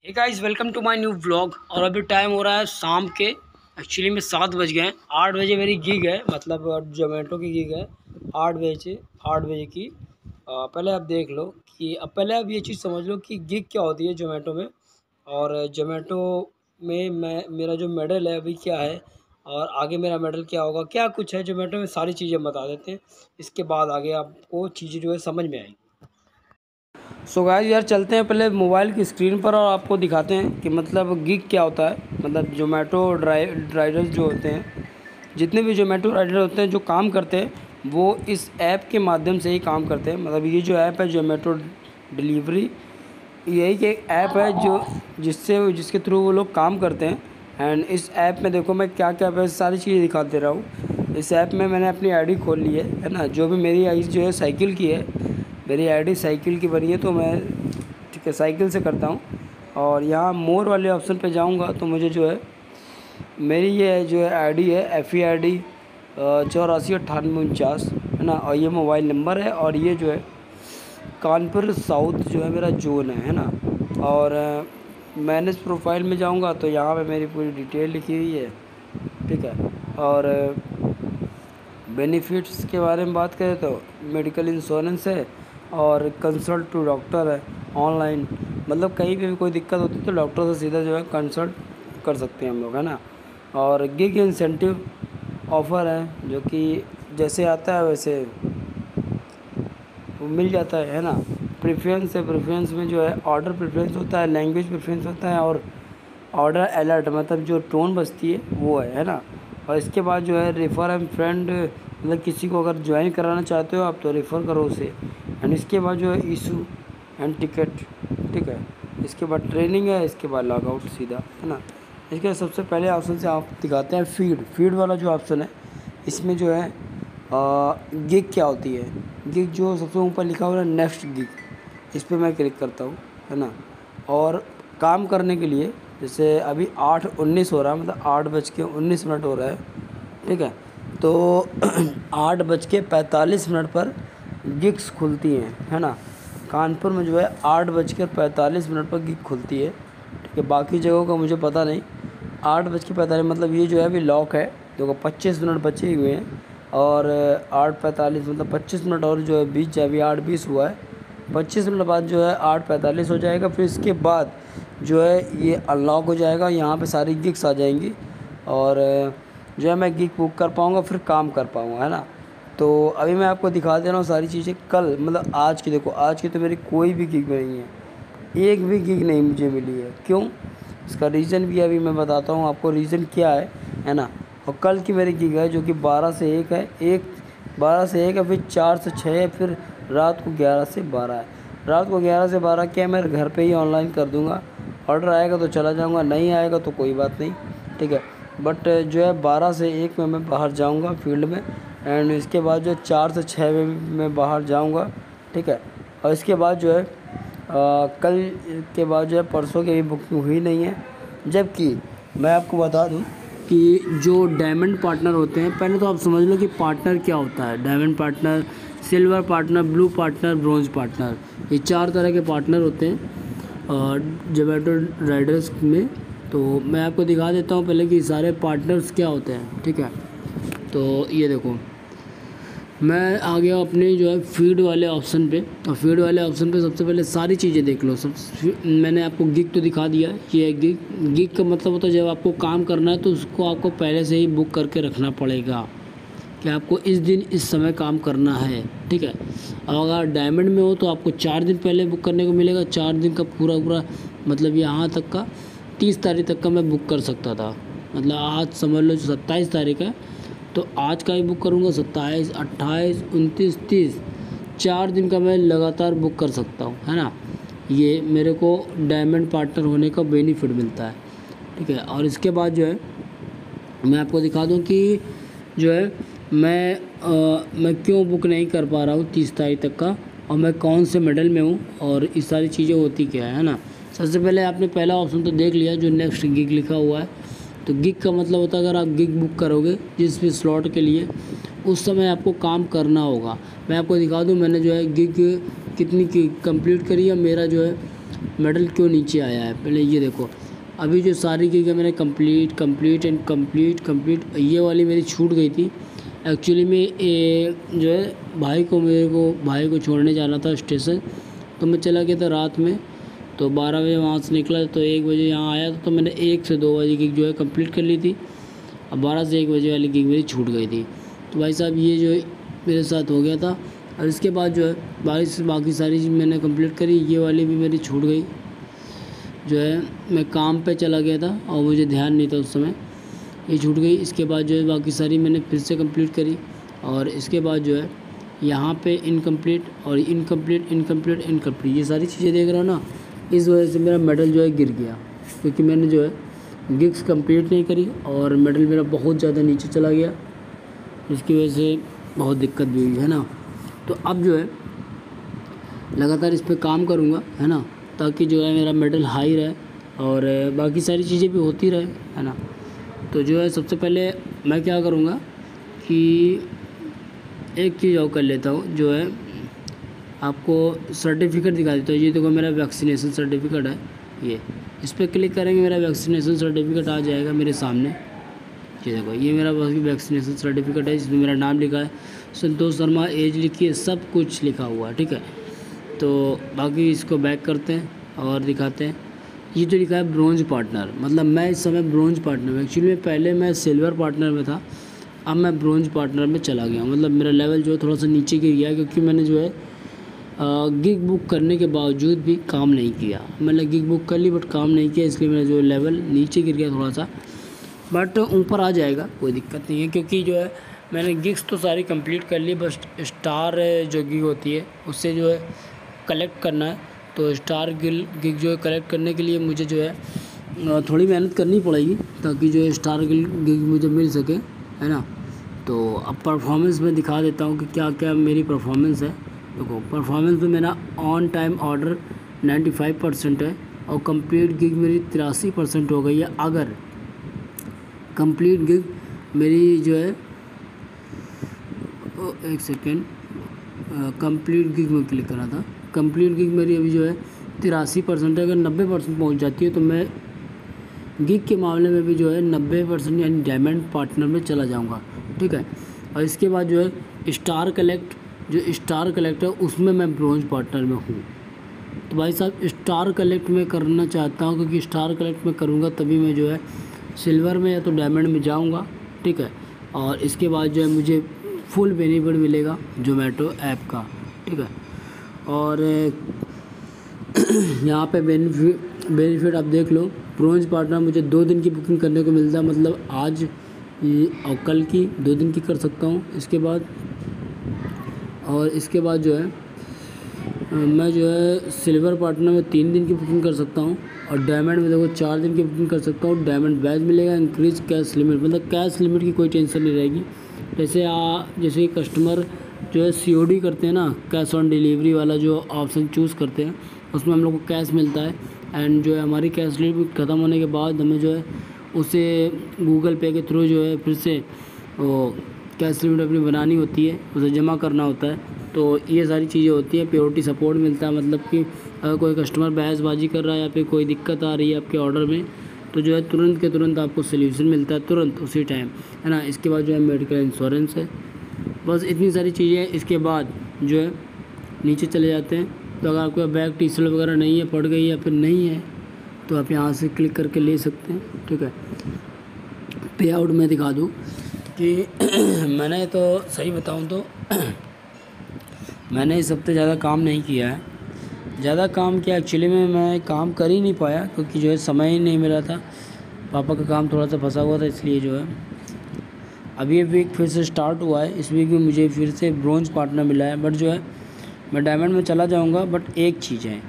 Hey guys, welcome to my new vlog. और अभी time हो रहा है शाम के, एक्चुअली में 7 बज गए हैं। 8 बजे मेरी गिग है, मतलब जोमेटो की गिग है। 8 बजे की। पहले आप देख लो कि अब पहले आप ये चीज़ समझ लो कि गिग क्या होती है जोमेटो में। और जोमेटो में मेरा जो मेडल है अभी क्या है, और आगे मेरा मेडल क्या होगा, क्या कुछ है जोमेटो में, सारी चीज़ें बता देते हैं। इसके बाद आगे आपको चीज़ें जो है समझ में आएगी। सो गाइस यार, चलते हैं पहले मोबाइल की स्क्रीन पर और आपको दिखाते हैं कि मतलब गिग क्या होता है। मतलब जोमेटो राइडर्स जो होते हैं, जितने भी जोमेटो राइडर होते हैं जो काम करते हैं, वो इस ऐप के माध्यम से ही काम करते हैं। मतलब ये जो ऐप है जोमेटो डिलीवरी, यही कि एक ऐप है जो जिसके थ्रू वो लोग काम करते हैं। एंड इस ऐप में देखो मैं क्या क्या सारी चीज़ें दिखा दे रहा हूँ। इस ऐप में मैंने अपनी आईडी खोल ली है ना। जो भी मेरी आईडी जो है साइकिल की है, मेरी आईडी साइकिल की बनी है, तो मैं ठीक है साइकिल से करता हूँ। और यहाँ मोर वाले ऑप्शन पे जाऊँगा तो मुझे जो है मेरी ये जो है आईडी है FEID 849849 है ना। और ये मोबाइल नंबर है, और ये जो है कानपुर साउथ जो है मेरा जोन है ना। और मैनेज प्रोफाइल में जाऊँगा तो यहाँ पे मेरी पूरी डिटेल लिखी हुई है, ठीक है। और बेनिफिट्स के बारे में बात करें तो मेडिकल इंश्योरेंस है, और कंसल्ट टू डॉक्टर है ऑनलाइन। मतलब कहीं पे भी कोई दिक्कत होती है तो डॉक्टर से सीधा जो है कंसल्ट कर सकते हैं हम लोग, है ना। और गिग इंसेंटिव ऑफ़र है, जो कि जैसे आता है वैसे वो मिल जाता है ना। प्रेफरेंस है, प्रेफरेंस में जो है ऑर्डर प्रेफरेंस होता है, लैंग्वेज प्रेफरेंस होता है, और ऑर्डर अलर्ट मतलब जो टोन बजती है वो है ना। और इसके बाद जो है रेफ़र एंड फ्रेंड, मतलब किसी को अगर ज्वाइन कराना चाहते हो आप तो रेफ़र करो उसे। एंड इसके बाद जो है इशू एंड टिकट, ठीक है। इसके बाद ट्रेनिंग है, इसके बाद लॉग आउट सीधा, है ना। इसके सबसे पहले ऑप्शन से आप दिखाते हैं फीड वाला जो ऑप्शन है। इसमें जो है गिग क्या होती है। गिग जो सबसे ऊपर लिखा हुआ है नेक्स्ट गिग, इस पर मैं क्लिक करता हूँ, है ना। और काम करने के लिए जैसे अभी 8:19 हो रहा है, मतलब 8:19 हो रहा है, ठीक है। तो 8:45 पर गिग्स खुलती हैं, है ना। कानपुर में जो है 8:45 पर गिग खुलती है, ठीक है। बाकी जगहों का मुझे पता नहीं। 8:45 मतलब ये जो है अभी लॉक है, देखो 25 मिनट बचे हुए हैं। और 8:45 मतलब 25 मिनट और जो है 20 जाए, अभी 8:20 हुआ है। 25 मिनट बाद जो है 8:45 हो जाएगा। फिर इसके बाद जो है ये अनलॉक हो जाएगा, यहाँ पे सारी गिग्स आ जाएंगी, और जो है मैं गिग बुक कर पाऊँगा, फिर काम कर पाऊँगा, है ना। तो अभी मैं आपको दिखा दे रहा हूँ सारी चीज़ें। कल मतलब आज की देखो, आज की तो मेरी कोई भी गिग नहीं है, एक भी गिग नहीं मुझे मिली है। क्यों? इसका रीज़न भी अभी मैं बताता हूँ आपको, रीज़न क्या है ना। और कल की मेरी गिग है जो कि 12 से 1 है, 12 से 1 है, फिर 4 से 6 है, फिर रात को 11 से 12 है। रात को 11 से 12 क्या मैं घर पे ही ऑनलाइन कर दूँगा। ऑर्डर आएगा तो चला जाऊँगा, नहीं आएगा तो कोई बात नहीं, ठीक है। बट जो है 12 से 1 में मैं बाहर जाऊँगा फील्ड में। एंड इसके बाद जो 4 से 6 में मैं बाहर जाऊँगा, ठीक है। और इसके बाद जो है कल के बाद जो है परसों की भी बुकिंग हुई नहीं है। जबकि मैं आपको बता दूं कि जो डायमंड पार्टनर होते हैं, पहले तो आप समझ लो कि पार्टनर क्या होता है। Diamond partner, silver partner, blue partner, bronze partner, ये 4 तरह के पार्टनर होते हैं जोमेटो राइडर्स में। तो मैं आपको दिखा देता हूँ पहले कि सारे पार्टनर्स क्या होते हैं, ठीक है। तो ये देखो, मैं आ गया अपने जो है फीड वाले ऑप्शन पे। और फीड वाले ऑप्शन पे सबसे पहले सारी चीज़ें देख लो। मैंने आपको गिग तो दिखा दिया है। ये गिग का मतलब होता है जब आपको काम करना है तो उसको आपको पहले से ही बुक करके रखना पड़ेगा कि आपको इस दिन इस समय काम करना है, ठीक है। और अगर डायमंड में हो तो आपको 4 दिन पहले बुक करने को मिलेगा। 4 दिन का पूरा मतलब यहाँ तक का 30 तारीख तक का मैं बुक कर सकता था। मतलब आज समझ लो 27 तारीख है, तो आज का ही बुक करूँगा। 27, 28, 29, 30, 4 दिन का मैं लगातार बुक कर सकता हूँ, है ना। ये मेरे को डायमंड पार्टनर होने का बेनिफिट मिलता है, ठीक है। और इसके बाद जो है मैं आपको दिखा दूँ कि जो है मैं क्यों बुक नहीं कर पा रहा हूँ 30 तारीख तक का, और मैं कौन से मेडल में हूँ, और इस सारी चीज़ें होती क्या है ना। सबसे पहले आपने पहला ऑप्शन तो देख लिया जो नेक्स्ट गिग लिखा हुआ है। तो गिग का मतलब होता है अगर आप गिग बुक करोगे जिस भी स्लॉट के लिए, उस समय आपको काम करना होगा। मैं आपको दिखा दूं, मैंने जो है गिग कितनी की कंप्लीट करी है। मेरा जो है मेडल क्यों नीचे आया है। पहले ये देखो, अभी जो सारी की मैंने कंप्लीट ये वाली मेरी छूट गई थी। एक्चुअली में जो है भाई को छोड़ने जाना था स्टेशन, तो मैं चला गया था रात में, तो 12 बजे वहाँ से निकला, तो 1 बजे यहाँ आया था, तो मैंने 1 से 2 बजे गिग जो है कंप्लीट कर ली थी। अब 12 से 1 बजे वाली गिग मेरी छूट गई थी। तो भाई साहब ये जो मेरे साथ हो गया था। और इसके बाद जो है बाकी सारी चीज़ मैंने कंप्लीट करी। ये वाली भी मेरी छूट गई, जो है मैं काम पे चला गया था और मुझे ध्यान नहीं था उस समय, ये छूट गई। इसके बाद जो है बाकी सारी मैंने फिर से कंप्लीट करी। और इसके बाद जो है यहाँ पे इनकम्प्लीट और इनकम्प्लीट ये सारी चीज़ें देख रहा हूँ ना, इस वजह से मेरा मेडल जो है गिर गया, क्योंकि मैंने जो है गिग्स कंप्लीट नहीं करी और मेडल मेरा बहुत ज़्यादा नीचे चला गया, जिसकी वजह से बहुत दिक्कत भी हुई, है ना। तो अब जो है लगातार इस पर काम करूँगा, है ना, ताकि जो है मेरा मेडल हाई रहे और बाकी सारी चीज़ें भी होती रहे, है ना। तो जो है सबसे पहले मैं क्या करूँगा कि एक चीज़ और कर लेता हूँ, जो है आपको सर्टिफिकेट दिखा देता हूँ। ये देखो मेरा वैक्सीनेशन सर्टिफिकेट है, ये इस पर क्लिक करेंगे मेरा वैक्सीनेशन सर्टिफिकेट आ जाएगा मेरे सामने। ये देखो ये मेरा वैक्सीनेशन सर्टिफिकेट है, इसमें मेरा नाम लिखा है, संतोष शर्मा, एज लिखी है, सब कुछ लिखा हुआ है, ठीक है। तो बाकी इसको बैक करते हैं और दिखाते हैं। ये जो लिखा है ब्रोंज पार्टनर, मतलब मैं इस समय ब्रोंज पार्टनर में, एक्चुअली में पहले मैं सिल्वर पार्टनर में था, अब मैं ब्रोंज पार्टनर में चला गया हूँ। मतलब मेरा लेवल जो है थोड़ा सा नीचे गिर गया, क्योंकि मैंने जो है गिग बुक करने के बावजूद भी काम नहीं किया। मैंने गिग बुक कर ली बट काम नहीं किया, इसलिए मेरा जो लेवल नीचे गिर गया थोड़ा सा, बट ऊपर आ जाएगा, कोई दिक्कत नहीं है। क्योंकि जो है मैंने गिग्स तो सारी कंप्लीट कर ली, बस स्टार जो गिग होती है उससे जो है कलेक्ट करना है। तो स्टार गिग जो है कलेक्ट करने के लिए मुझे जो है थोड़ी मेहनत करनी पड़ेगी, ताकि जो है स्टार गिग मुझे मिल सके, है ना। तो अब परफॉर्मेंस में दिखा देता हूँ कि क्या क्या मेरी परफॉर्मेंस है। देखो परफॉर्मेंस में मेरा ऑन टाइम ऑर्डर 95% है और कंप्लीट गिग मेरी 83% हो गई है। अगर कंप्लीट गिग मेरी जो है एक सेकेंड, कंप्लीट गिग में क्लिक करा था, कंप्लीट गिग मेरी अभी जो है 83% है। अगर 90% पहुंच जाती है तो मैं गिग के मामले में भी जो है 90% यानी डायमंड पार्टनर में चला जाऊंगा, ठीक है। और इसके बाद जो है स्टार कलेक्ट है उसमें मैं ब्रोंज पार्टनर में हूँ। तो भाई साहब स्टार कलेक्ट में करना चाहता हूँ, क्योंकि स्टार कलेक्ट में करूँगा तभी मैं जो है सिल्वर में या तो डायमंड में जाऊँगा, ठीक है। और इसके बाद जो है मुझे फुल बेनिफिट मिलेगा जोमेटो ऐप का, ठीक है। और यहाँ पे बेनिफिट आप देख लो, ब्रोंज पार्टनर मुझे 2 दिन की बुकिंग करने को मिलता है, मतलब आज और कल की 2 दिन की कर सकता हूँ। इसके बाद जो है मैं जो है सिल्वर पार्टनर में 3 दिन की बुकिंग कर सकता हूँ और डायमंड में देखो 4 दिन की बुकिंग कर सकता हूँ। डायमंड बैच मिलेगा, इंक्रीज कैश लिमिट, मतलब कैश लिमिट की कोई टेंशन नहीं रहेगी। जैसे कस्टमर जो है COD करते हैं ना, कैश ऑन डिलीवरी वाला जो ऑप्शन चूज़ करते हैं, उसमें हम लोग को कैश मिलता है। एंड जो है हमारी कैश लिमिट ख़त्म होने के बाद हमें जो है उसे गूगल पे के थ्रू जो है फिर से वो कैश लिमिट अपनी बनानी होती है, उसे जमा करना होता है। तो ये सारी चीज़ें होती हैं। प्योरिटी सपोर्ट मिलता है, मतलब कि अगर कोई कस्टमर बहसबाजी कर रहा है या फिर कोई दिक्कत आ रही है आपके ऑर्डर में, तो जो है तुरंत के तुरंत आपको सोल्यूशन मिलता है, तुरंत उसी टाइम, है ना। इसके बाद जो है मेडिकल इंश्योरेंस है, बस इतनी सारी चीज़ें। इसके बाद जो है नीचे चले जाते हैं, तो अगर आपके बैग टी-शर्ट वगैरह नहीं है, पड़ गई या फिर नहीं है, तो आप यहाँ से क्लिक करके ले सकते हैं, ठीक है। पे आउट में दिखा दूँ कि मैंने तो सही बताऊँ तो मैंने इस हफ्ते ज़्यादा काम नहीं किया है। ज़्यादा काम किया एक्चुअली में मैं काम कर ही नहीं पाया, क्योंकि जो है समय ही नहीं मिला था, पापा का काम थोड़ा सा फंसा हुआ था, इसलिए जो है अभी ये वीक फिर से स्टार्ट हुआ है। इस वीक में मुझे फिर से ब्रोंज पार्टनर मिला है, बट जो है मैं डायमंड में चला जाऊंगा। बट एक चीज़ है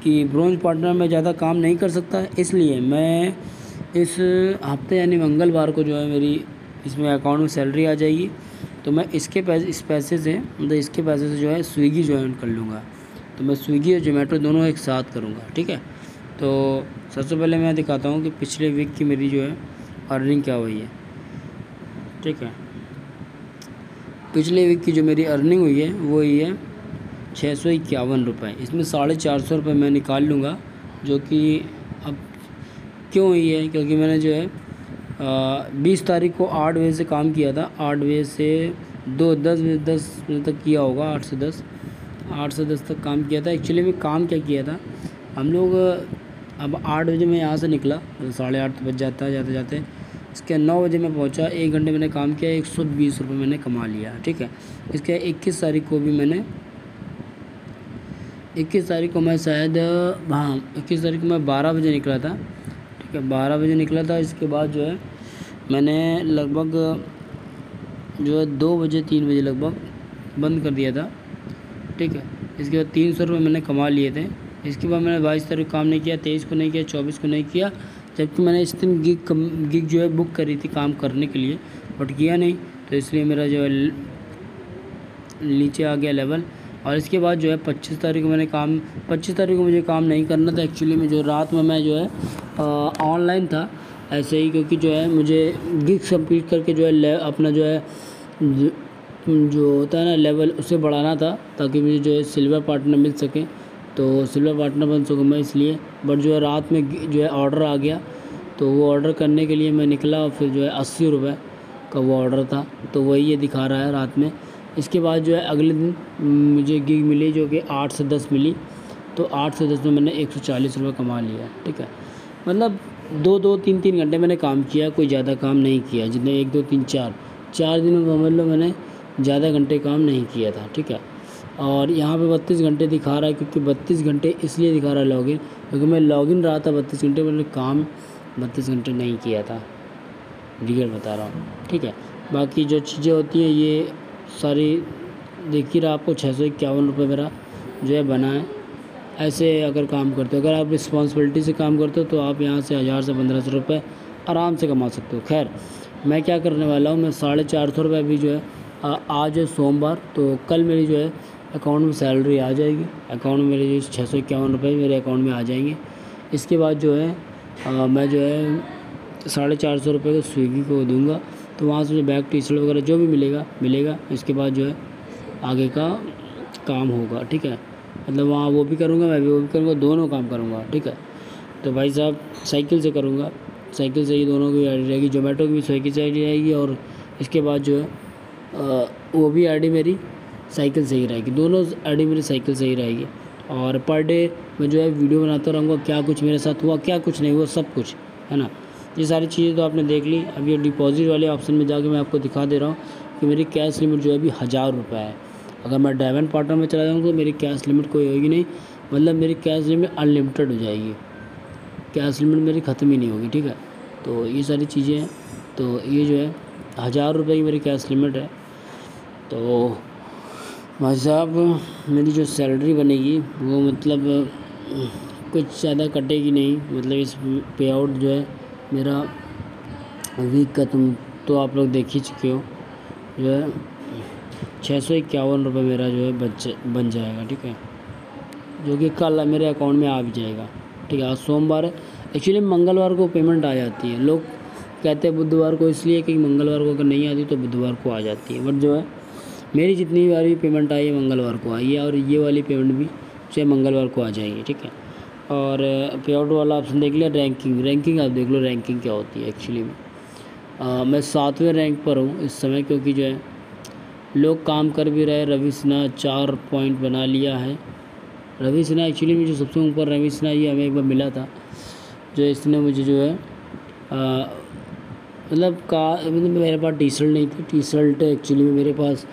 कि ब्रोंज पार्टनर में ज़्यादा काम नहीं कर सकता, इसलिए मैं इस हफ्ते यानी मंगलवार को जो है मेरी इसमें अकाउंट में सैलरी आ जाएगी, तो मैं इस पैसे से, मतलब इसके पैसे से जो है स्विगी ज्वाइन कर लूँगा। तो मैं स्विगी और जोमेटो दोनों एक साथ करूँगा, ठीक है। तो सबसे पहले मैं दिखाता हूँ कि पिछले वीक की मेरी जो है अर्निंग क्या हुई है, ठीक है। पिछले वीक की जो मेरी अर्निंग हुई है वो ही है 651 रुपये। इसमें 450 रुपये मैं निकाल लूँगा जो कि अब क्यों हुई है, क्योंकि मैंने जो है 20 तारीख को 8 बजे से काम किया था। 8 बजे से 10 बजे तक किया होगा, 8 से 10 तक काम किया था। एक्चुअली में काम क्या किया था, हम लोग अब 8 बजे मैं यहाँ से निकला, 8:30 बज जाता है जाते जाते। इसके 9 बजे मैं पहुँचा, 1 घंटे मैंने काम किया, 120 रुपये मैंने कमा लिया, ठीक है। इसके 21 तारीख को भी मैंने 21 तारीख को मैं शायद, हाँ 21 तारीख को मैं 12 बजे निकला था, ठीक है, 12 बजे निकला था। इसके बाद जो है मैंने लगभग जो है 2 बजे 3 बजे लगभग बंद कर दिया था, ठीक है। इसके बाद 300 रुपये मैंने कमा लिए थे। इसके बाद मैंने 22 तारीख काम नहीं किया, 23 को नहीं किया, 24 को नहीं किया, जबकि मैंने इस दिन गिग जो है बुक करी थी काम करने के लिए, बट किया नहीं, तो इसलिए मेरा जो है नीचे आ गया लेवल। और इसके बाद जो है 25 तारीख को मैंने काम, 25 तारीख को मुझे काम नहीं करना था एक्चुअली में। जो रात में मैं जो है ऑनलाइन था ऐसे ही, क्योंकि जो है मुझे गिग कंप्लीट करके जो है अपना जो है जो होता है ना लेवल, उसे बढ़ाना था, ताकि मुझे जो है सिल्वर पार्टनर मिल सके, तो सिल्वर पार्टनर बन सकूँ मैं इसलिए। बट जो है रात में जो है ऑर्डर आ गया, तो वो ऑर्डर करने के लिए मैं निकला, और फिर जो है 80 रुपये का वो ऑर्डर था, तो वही ये दिखा रहा है रात में। इसके बाद जो है अगले दिन मुझे गिग मिली जो कि 8 से 10 मिली, तो 8 से 10 में मैंने 140 रुपये कमा लिया, ठीक है। मतलब 2-2, 3-3 घंटे मैंने काम किया, कोई ज़्यादा काम नहीं किया, जितने 1, 2, 3, 4 दिनों में समझ लो मैंने ज़्यादा घंटे काम नहीं किया था, ठीक है। और यहाँ पे 32 घंटे दिखा रहा है, क्योंकि 32 घंटे इसलिए दिखा रहा है लॉगिन, क्योंकि मैं लॉगिन रहा था 32 घंटे, मैंने काम 32 घंटे नहीं किया था, रियल बता रहा हूँ, ठीक है। बाकी जो चीज़ें होती हैं ये सारी देख ही रहा आपको, 651 रुपये मेरा जो है बना है। ऐसे अगर काम करते हो, अगर आप रिस्पॉन्सिबिलिटी से काम करते हो, तो आप यहाँ से 1000 से 1500 रुपये आराम से कमा सकते हो। खैर मैं क्या करने वाला हूँ, मैं 450 रुपये अभी जो है आज है सोमवार, तो कल मेरी जो है अकाउंट में सैलरी आ जाएगी, अकाउंट में मेरे 651 रुपये मेरे अकाउंट में आ जाएंगे। इसके बाद जो है मैं जो है 450 रुपये को स्विगी को दूंगा, तो वहाँ से मुझे बैग टी शर्ट वगैरह जो भी मिलेगा। इसके बाद जो है आगे का काम होगा, ठीक है। मतलब वहाँ वो भी करूँगा, मैं भी वो भी करूँगा, दोनों काम करूँगा, ठीक है। तो भाई साहब साइकिल से करूँगा, साइकिल से ही दोनों की आईडी रहेगी, जोमेटो की भी साइकिल से आईडी रहेगी, और इसके बाद जो है वो भी आईडी मेरी साइकिल से ही रहेगी, दोनों आईडी मेरी साइकिल से ही रहेगी। और पर डे मैं जो है वीडियो बनाता रहूँगा, क्या कुछ मेरे साथ हुआ, क्या कुछ नहीं हुआ, सब कुछ, है ना। ये सारी चीज़ें तो आपने देख ली। अब ये डिपॉजिट वाले ऑप्शन में जाके मैं आपको दिखा दे रहा हूँ कि मेरी कैश लिमिट जो है अभी 1000 रुपये है। अगर मैं डायमंड पार्टनर में चला जाऊँगा तो मेरी कैश लिमिट कोई होगी नहीं, मतलब मेरी कैश लिमिट अनलिमिटेड हो जाएगी, कैश लिमिट मेरी ख़त्म ही नहीं होगी, ठीक है। तो ये सारी चीज़ें हैं, तो ये जो है 1000 रुपये की मेरी कैश लिमिट है। तो भाई साहब मेरी जो सैलरी बनेगी वो मतलब कुछ ज़्यादा कटेगी नहीं, मतलब इस पे आउट जो है मेरा वीक का तुम तो आप लोग देख ही चुके हो, जो है 651 रुपये मेरा जो है बन जाएगा, ठीक है, जो कि कल मेरे अकाउंट में आ भी जाएगा, ठीक है। आज सोमवार है, एक्चुअली मंगलवार को पेमेंट आ जाती है, लोग कहते हैं बुधवार को, इसलिए कि मंगलवार को अगर नहीं आती तो बुधवार को आ जाती है, बट जो है मेरी जितनी बार भी पेमेंट आई है मंगलवार को आई है, और ये वाली पेमेंट भी चाहे मंगलवार को आ जाएगी, ठीक है। और पे आउट वाला ऑप्शन देख लिया, रैंकिंग आप देख लो, रैंकिंग क्या होती है एक्चुअली में। मैं 7वें रैंक पर हूँ इस समय, क्योंकि जो है लोग काम कर भी रहे। रवि सिन्हा 4 पॉइंट बना लिया है। रवि सिन्हा एक्चुअली में जो सबसे ऊपर रवि सिन्हा ये हमें एक बार मिला था, जो इसने मुझे जो है मतलब मेरे पास टी शर्ट नहीं थी, टी शर्ट एक्चुअली में मेरे पास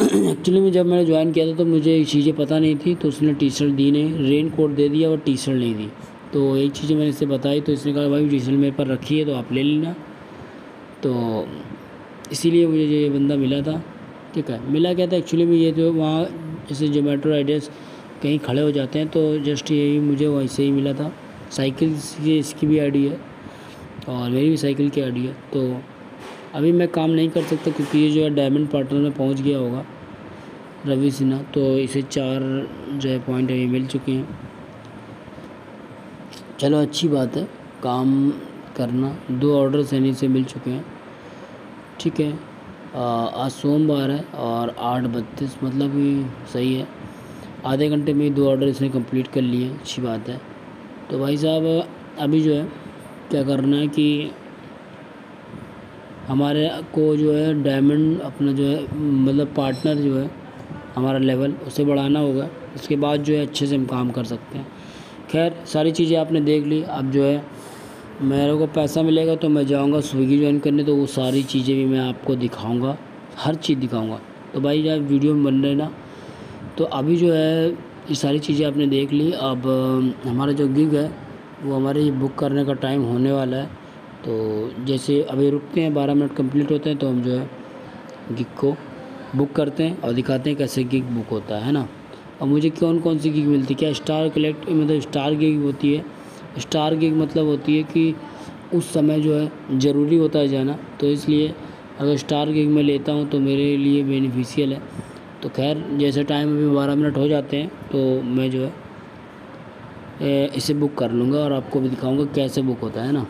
एक्चुअली में जब मैंने ज्वाइन किया था तो मुझे चीज़ें पता नहीं थी, तो उसने टी शर्ट दी नहीं, रेन कोट दे दिया और टी शर्ट नहीं दी। तो एक चीज़ें मैंने इससे बताई, तो इसने कहा भाई टी शर्ट मेरे पर रखी है तो आप ले लेना, तो इसीलिए मुझे ये बंदा मिला था, ठीक है। मिला क्या था एक्चुअली में, ये जो वहाँ जैसे जोमेटो राइडर्स कहीं खड़े हो जाते हैं, तो जस्ट यही मुझे वैसे ही मिला था। साइकिल की इसकी भी आईडी है और मेरी भी साइकिल की आईडी है। तो अभी मैं काम नहीं कर सकता क्योंकि ये जो है डायमंड पार्टनर में पहुंच गया होगा रवि सिन्हा, तो इसे 4 जो है पॉइंट अभी मिल चुके हैं। चलो अच्छी बात है, काम करना, 2 ऑर्डर सैनी से मिल चुके हैं, ठीक है। आज सोमवार है और 8:32 मतलब सही है, आधे घंटे में 2 ऑर्डर इसने कंप्लीट कर लिए, अच्छी बात है। तो भाई साहब अभी जो है क्या करना है कि हमारे को जो है डायमंड अपना जो है मतलब पार्टनर जो है हमारा लेवल उसे बढ़ाना होगा। उसके बाद जो है अच्छे से हम काम कर सकते हैं। खैर सारी चीज़ें आपने देख ली। अब जो है मेरे को पैसा मिलेगा तो मैं जाऊंगा स्विगी ज्वाइन करने, तो वो सारी चीज़ें भी मैं आपको दिखाऊंगा, हर चीज़ दिखाऊंगा। तो भाई जब वीडियो में बन रहे ना, तो अभी जो है ये सारी चीज़ें आपने देख ली। अब हमारा जो गिग है वो हमारे बुक करने का टाइम होने वाला है। तो जैसे अभी रुकते हैं, 12 मिनट कंप्लीट होते हैं तो हम जो है गिग को बुक करते हैं और दिखाते हैं कैसे गिग बुक होता है ना। और मुझे कौन कौन सी गिग मिलती है, क्या स्टार कलेक्ट मतलब स्टार गिग होती है। स्टार गिग मतलब होती है कि उस समय जो है ज़रूरी होता है जाना, तो इसलिए अगर स्टार गिग में लेता हूँ तो मेरे लिए बेनिफिशियल है। तो खैर जैसे टाइम अभी 12 मिनट हो जाते हैं तो मैं जो है इसे बुक कर लूँगा और आपको भी दिखाऊँगा कैसे बुक होता है ना।